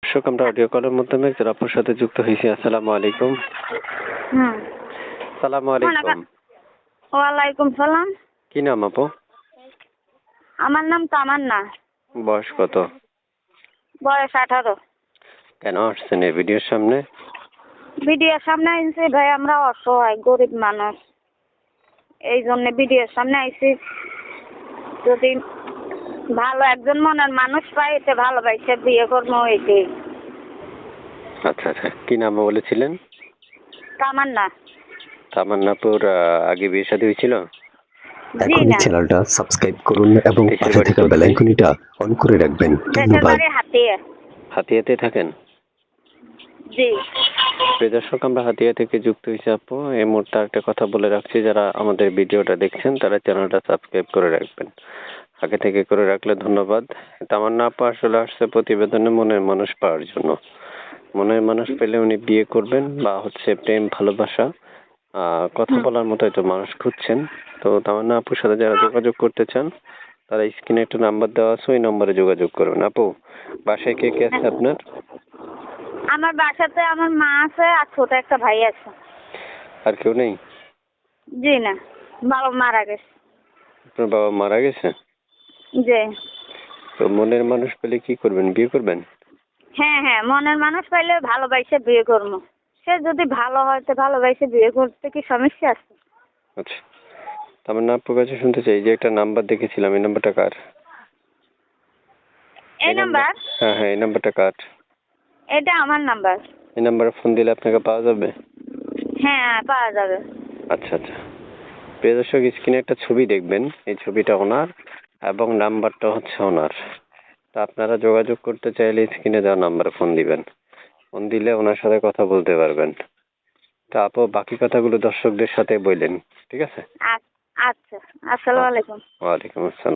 দর্শক, আমরা অডিও কলের মাধ্যমে একজন আপুর সাথে যুক্ত হয়েছি। আসসালামু আলাইকুম। সালামু আলাইকুম। ওয়ালাইকুম সালাম। কি নাম আপু? আমার নাম তামান্না। বয়স কত? বয়স 18। কেন আসছেন এই ভিডিওর সামনে? ভিডিওর সামনে আইছি ভাই, আমরা অসহায় গরিব মানুষ, এই জন্য ভিডিওর সামনে আইছি। যদি ভালো একজন মনের মানুষ পাই, এতে ভালোবাসে বিয়ে করবো। এইটাই। আচ্ছা আচ্ছা, কি নাম বলেছিলেন? তামান্না। তামান্নাপুর আগে বিয়ে শাদী হয়েছিল? এখনই চ্যানেলটা সাবস্ক্রাইব করুন এবং পাশে থাকা বেল আইকনটা অন করে রাখবেন। ধন্যবাদ। হাতিয়াতে থাকেন? জি। প্রিয় দর্শক, আমরা হাতিয়া থেকে যুক্ত হয়েছি আপু। এই মুহূর্তে একটা কথা বলে রাখছি, যারা আমাদের ভিডিওটা দেখছেন তারা চ্যানেলটা সাবস্ক্রাইব করে রাখবেন। আগে থেকে করে রাখলে ধন্যবাদ। তামান্না আপু আসলে আসছে প্রতিবেদনে মনের মানুষ পাওয়ার জন্য। মনের মানুষ পেলে উনি বিয়ে করবেন বা প্রেম ভালোবাসা কথা বলার মতো একটু মানুষ খুঁজছেন। তো তামান্না আপুর সাথে যারা যোগাযোগ করতে চান তারা স্ক্রিনে একটা নাম্বার দেওয়া আছে, ওই নম্বরে যোগাযোগ করবেন। আপু, বাসায় কে কে আছে আপনার? আমার বাসাতে আমার মা আছে আর ছোট একটা ভাই আছে। আর কেউ নেই? জি না, বাবা মারা গেছে। আপনার বাবা মারা গেছে? জি। তো মনের মানুষ পেলে কি করবেন? বিয়ে করবেন? হ্যাঁ হ্যাঁ, মনের মানুষ পাইলে ভালোবাসে বিয়ে করবো। সে যদি ভালো হয় তো ভালোবাসে বিয়ে করতে কি সমস্যা আছে? আচ্ছা, তামান্না আপুর কাছে শুনতে চাই, যে একটা নাম্বার দেখেছিলাম, এই নাম্বারটা কার? এই নাম্বার? হ্যাঁ হ্যাঁ, এই নাম্বারটা কার? এটা আমার নাম্বার। এই নাম্বারে ফোন দিলে আপনাকে পাওয়া যাবে? হ্যাঁ, পাওয়া যাবে। আচ্ছা আচ্ছা, প্রিয় দর্শক, স্ক্রিনে একটা ছবি দেখবেন, এই ছবিটা ওনার এবং নাম্বারটা ওনার। তা আপনারা যোগাযোগ করতে চাইলে স্ক্রিনে দেওয়া নাম্বারে ফোন দিবেন। ফোন দিলে ওনার সাথে কথা বলতে পারবেন। তা আপু, বাকি কথাগুলো দর্শকদের সাথে বললেন, ঠিক আছে? আচ্ছা, আসসালামু আলাইকুম। ওয়ালাইকুম আসসালাম।